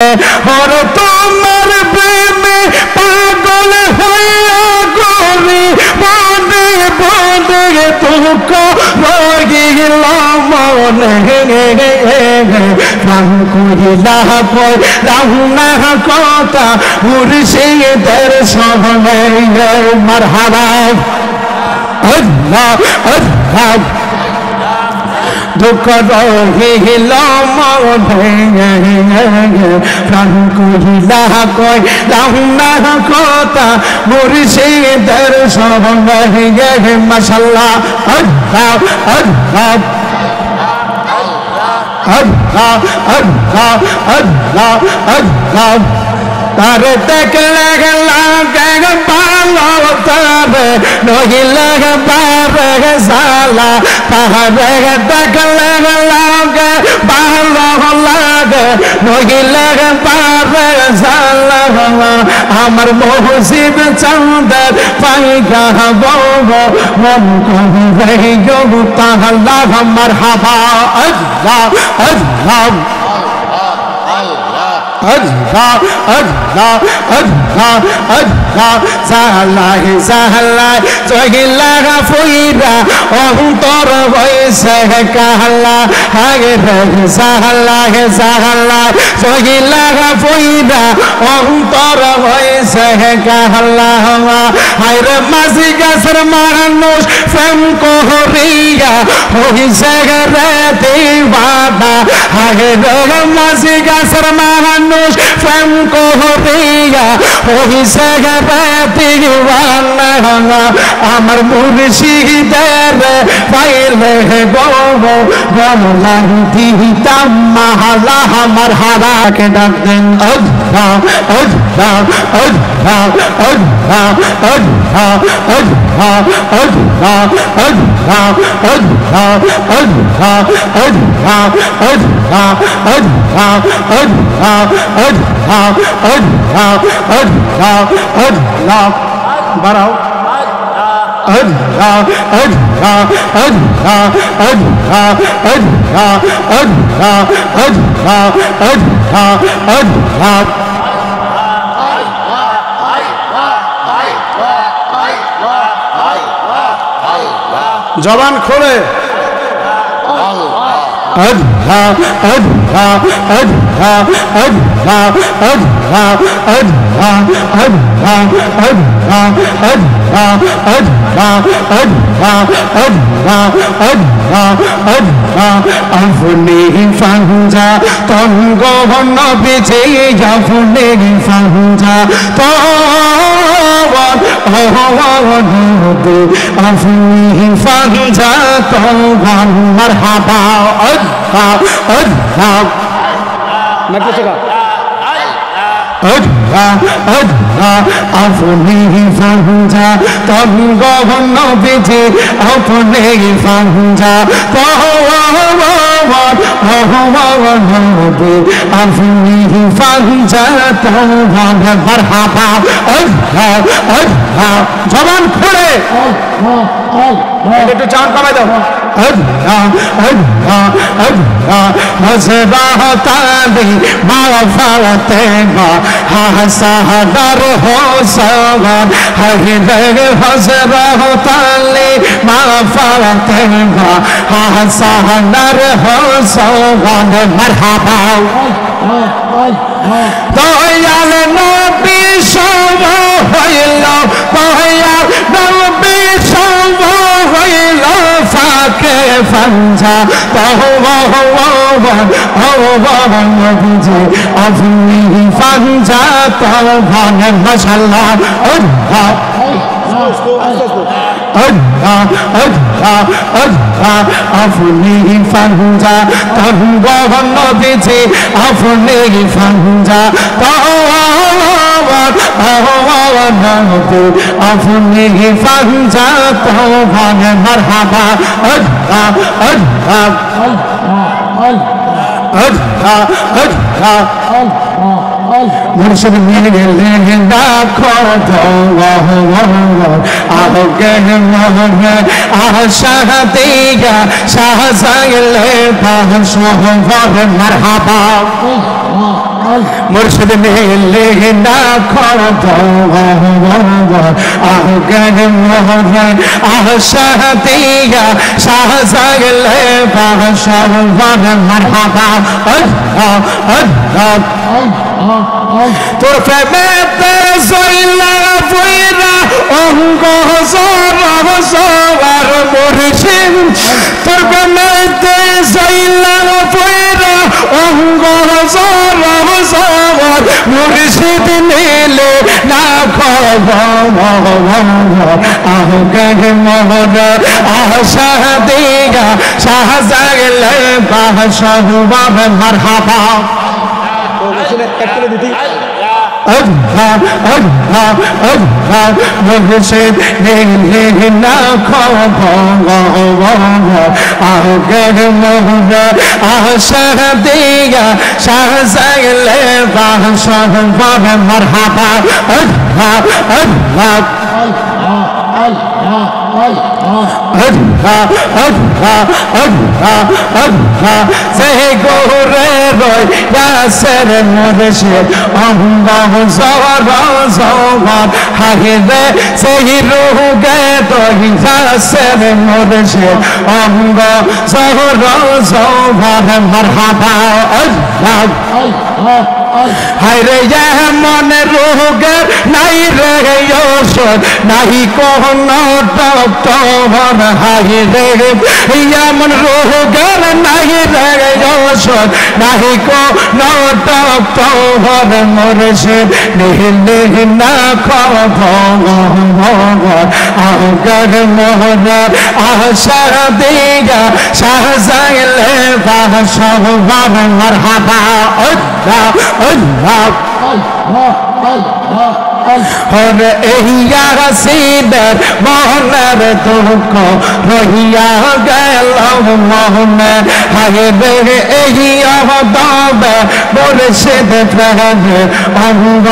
और তোমার প্রেমে পাগল হইয়া গরি বনে বনে তুক রহিলাম মনে প্রাণ কহিলা কই রাহুনা কথা মুর্শিদের সঙ্গে মারহাবা আল্লাহ আল্লাহ দুঃখ রহিল মনে প্রাণ কহিলা কই রাহুনা কথা মুর্শিদের সঙ্গে মাশাআল্লাহ আল্লাহ আল্লাহ আল্লাহ আল্লাহ আল্লাহ আল্লাহ তার দেখলে লাগে ভালো তবে নহিলে বারে সালা তাহারে দেখলে লাগে ভালো লাগে নহিলে বারে সালা আমার মহসিব চাঁদের পাইগা বব মন কবে যোগ তাহলা মারহাবা আল্লাহ আল্লাহ Allah Allah Allah Allah Sahalai Sahalai Sohila Fuira Ontor Voice Kahala Hagere Sahalai Sahalai Sohila Fuira Ontor Voice Kahala Haire Masiga Sarmanus Fem Kohoria Hoise Garete Vada Hagere Masiga Sarmanus ফেম কোহরিয়া ওই জায়গাতে দিওয়ানা আমার মুর্শিদের পাইলে গো গলা দিতাম মাহালা মারহাবা কে ডাক দেন আল্লাহ আল্লাহ আল্লাহ আল্লাহ আল্লাহ আল্লাহ আল্লাহ আল্লাহ আল্লাহ আল্লাহ আল্লাহ আল্লাহ আল্লাহ আল্লাহ Allah Allah Allah Allah বাড়াও Allah Allah Allah Allah Allah Allah Allah Allah Allah জবান খোলে Allah Allah Allah Allah Allah Allah Allah Allah Allah Allah Allah Allah Allah Allah afuni fanja tongo nobije afuni fanja afuni fanja tongo marhaba Allah Allah मैं पूछेगा Allah Allah afuni fanja tongo nobije afuni fanja afuni fanja tongo marhaba Allah Allah জবান খুলে একটু চান কমাই দাও Allah Allah Allah হযরতালি মাগফিরাতেগা হাসাদার হোসাওয়ান হযরত হযরতালি মাগফিরাতেগা হাসাদার হোসাওয়ান মারহাবা দয়াল নবী সব হইল দয়াল নবী সব হইল ফাকে ফঞ্জা নবীজি আপনি ফঞ্জা তখন মাশাআল্লাহ আল্লাহ Allah Allah Allah আপনি ফঞ্জা তখন নবীজি আপনি ফঞ্জা আপনি ফঞ্জা তখন মারহাবা আল্লাহ আল্লাহ আল্লাহ আল্লাহ মুর্শিদ নিয়ে গেলেন দেখো আগে মনে আশা দিয়া শাহজাইলে পাশ মারহাবা মুর্শিদ নীলে না খত আগর মোহন আশা দিয়া শাহজাগলে বাদশাহ মারহাবা আল্লাহ আল্লাহ তোর প্রেমেতে জইলা বইরা অঙ্গ সবার মুর্শিদ তোর প্রেমেতে জইলা বইরা অঙ্গ সবার মুর্শিদ নীলে না খবর আগর মোহন আশা দিয়া শাহজাগলে বাদশাহ মারহাবা Allah Allah Allah মুর্শিদ নীলে না খবর আগর মোহন আশা দিয়া শাহজাগলে বাদশাহ মারহাবা আল্লাহ আল্লাহ Allah Allah Allah Allah say gore roy yaser murshed Allah zawar hahide say ruh ge to yaser murshed Allah zawar marhaba Allah Allah হায়রে এমন রোগের নাই রে ওষুধ নাই কোন ডক্টর হায়রে এমন রোগের নাই রে ওষুধ নাই কোন ডক্টর মুর্শিদ নীলে না খবর আগর মোহন আশা দিয়া শাহজাগলে বাদশাহ মারহাবা আল্লাহ Allah Allah Allah হর এইয়া হাসিনের মনের দুঃখ রহিয়া গেল মনে হায়রে এইয়া দবে মুর্শিদ প্রেমে অঙ্গ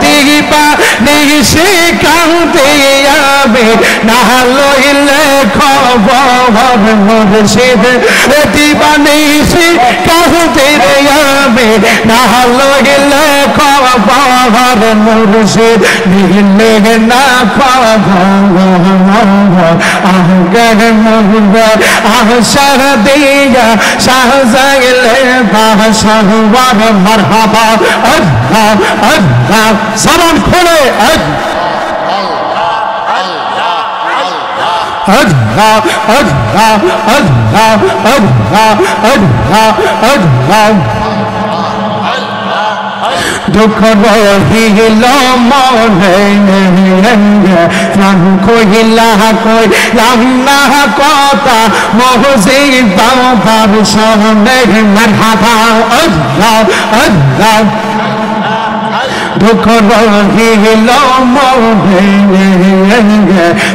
দিবা নিশি কান্দিয়াবে না লইলে খবর মুর্শিদ দিবা নিশি কান্দিয়াবে না লইলে খবর মুর্শিদ নীলে না খবর আগর মোহন আশা দিয়া শাহজাগলে বাদশাহ মারহাবা আল্লাহ আল্লাহ সালাম খুলে Allah Allah Allah Allah Allah Allah দুঃখ রহিল মনে প্রাণ কহিলা কইলাম না কথা মহজিদ বাবার সামনে মারহাবা আল্লাহ আল্লাহ দুঃখ রহিল মনে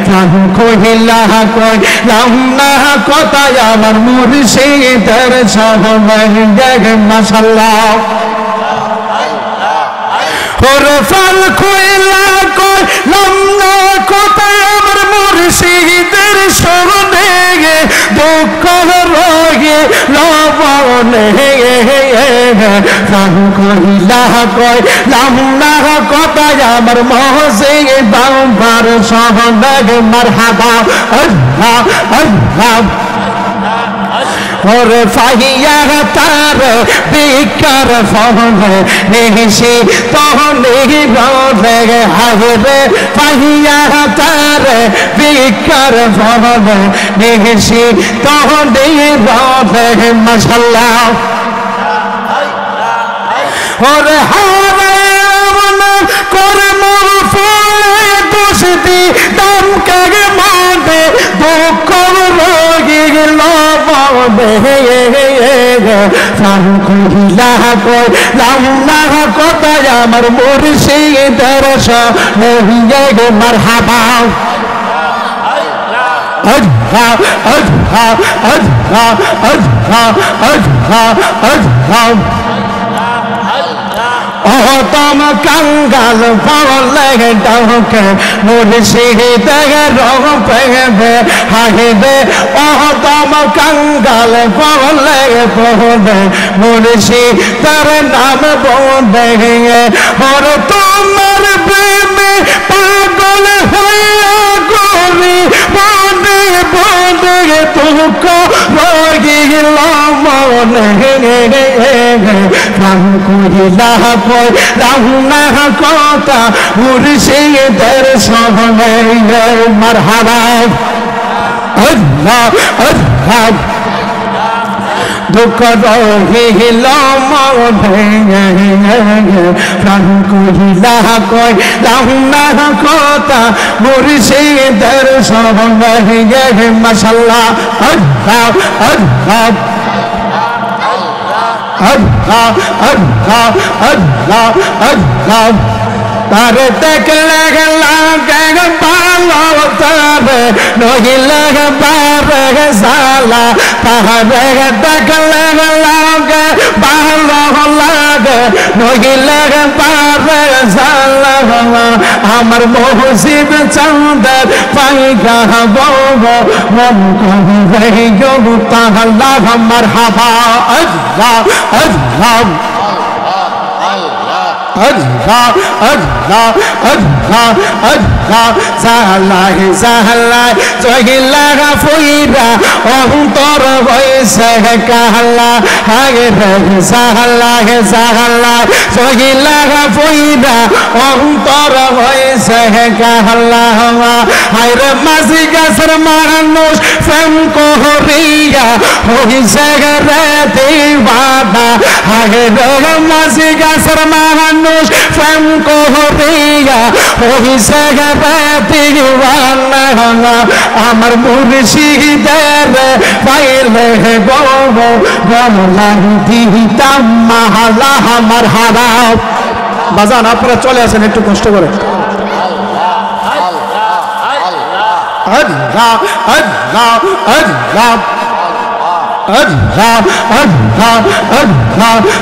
প্রাণ কহিলা কইলাম না কথা আমার মুর্শিদের সামনে মাশাআল্লাহ ফল খুইলা কইলাম না কোথায় আমার মুর্শিদের সামনে দুঃখ রয়ে লবণে ফল খুইলা কইলাম না কোথায় আমার মুর্শিদ বাবার সামনে মারহাবা আল্লাহ আল্লাহ और फाहिया तार बेकार फोन निशी तो नहीं बोले हरे फाहिया तार बेकार फोन निशी तो नहीं बोले मसाला और हरे मन कर मोर फूले दोस्ती दम के मांगे दुख रोगी কোথায় আমার মুর্শিদের সামনে মারহাবা আল্লাহ আল্লাহ আল্লাহ আল্লাহ আল্লাহ আল্লাহ ও তম কাঙ্গাল বলে ডাকে মুর্শিদের রূপে হাইরে ও তম কাঙ্গাল বলে বলে মুর্শিদের নাম বলে ওর তোমার প্রেমে পাগল হইয়া গরি বনে বনে দুঃখ রহিল মনে প্রাণ কহিলা কই রাহুনা কথা মুর্শিদের সহনে মারহাবা আল্লাহ আল্লাহ দুঃখ রহিল মনে প্রাণ কহিলা কই রাহুনা কথা মুর্শিদের সহনে মাশাআল্লাহ আল্লাহ আল্লাহ Allah, Allah, Allah, Allah. তারে দেখলে লাগে ভালো তারে নহিলে পারে সালা তারে দেখলে লাগে ভালো লাগে নহিলে পারে সালা আমার মহসিব চন্দের পাইগা বো মন করে গো তাহলা মারহাবা আল্লাহ আল্লাহ Allah, Allah, Allah, Allah, Zalai, Zalai, Zohila Fuira, Ontor Voice Kala, Hagere, Zalai, Zalai, Zohila Fuira, Ontor Voice Kala, Haire Maziga Sermanos, Femco Horia, Voice Divada, Haire Maziga Sermanos. ফেম কোহরিয়া হইছে দিওয়ানা আমার মুর্শিদের পাইলে গো গমলান দিতাম মাহালা আমার হারা বাজান আপনারা চলে আসেন একটু কষ্ট করে আল্লাহ আল্লাহ আল্লাহ Allah, Allah, Allah,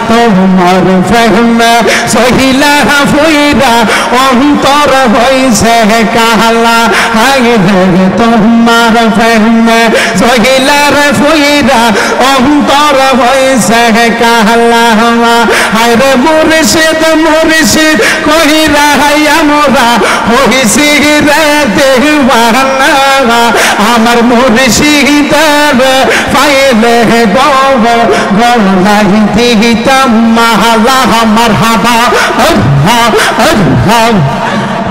তোমার প্রেমে সহিলা ফুইরা অন্তর হইছে কালা হায়রে তোমার প্রেমে সহিলা ফুইরা অন্তর হইছে কালা হায়রে মুর্শিদ মুর্শিদ কহিরা আমরা হইছি রে দেওয়ানা আমার মুর্শিদের পাইলে গলাই দিতাম মাহালা মারহাবা আল্লাহ আল্লাহ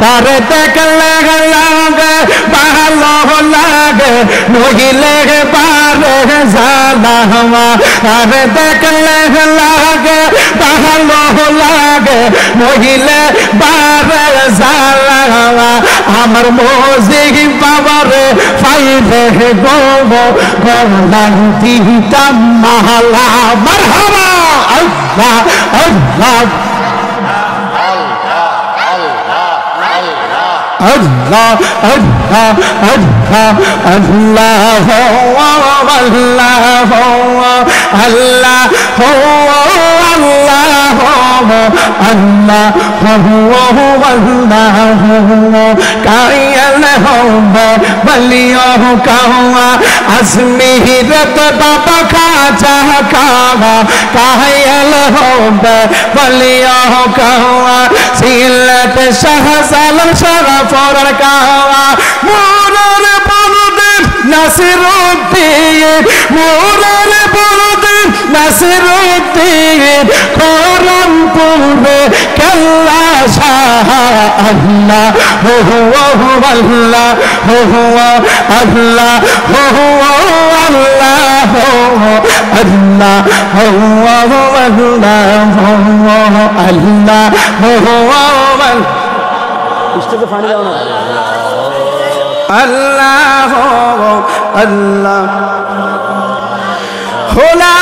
তারে দেখলে লাগে ভালো লাগে নহিলে পারে জালামা তারে দেখলে লাগে ভালো লাগে নহিলে পারে জালামা আমার মজি বাবারে পাইলে গো গলাই দিতাম মাহালা মারহাবা আল্লাহ আল্লাহ Allah, Allah, Allah, Allah, Allah, Allah, Kyle হবে বলিও কাওয়া আসমিরত বাবা খাজা কাওয়া কায়াল হবে বলিও কাওয়া সিলত শাহজালাল শরফর কাওয়া মোরর বলদেন নাসিরউদ্দিন মোরর বলদেন নাসিরউদ্দিন করমপুরে কেল্লা শাহ আল্লাহ হো আল্লাহ হো আল্লাহ হো আল্লাহ হো আল্লাহ হো আল্লাহ হো আল্লাহ ইস্তেতে পানি দাও না আল্লাহ আল্লাহ লা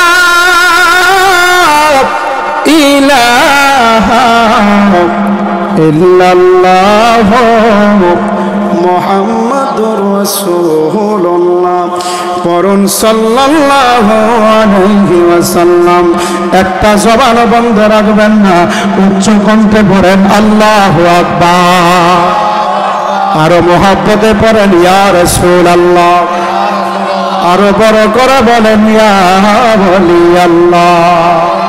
ইলাহা ইল্লাল্লাহ মুহাম্মাদুর রাসূলুল্লাহ পড়ুন সাল্লাল্লাহু আলাইহি ওয়াসাল্লাম। একটা জবান বন্ধ রাখবেন না, উচ্চ কণ্ঠে পড়েন আল্লাহু আকবার। আরো মহব্বতে পড়েন ইয়া রাসূলুল্লাহ। আরো বড় করে বলেন ইয়া ওয়ালি আল্লাহ।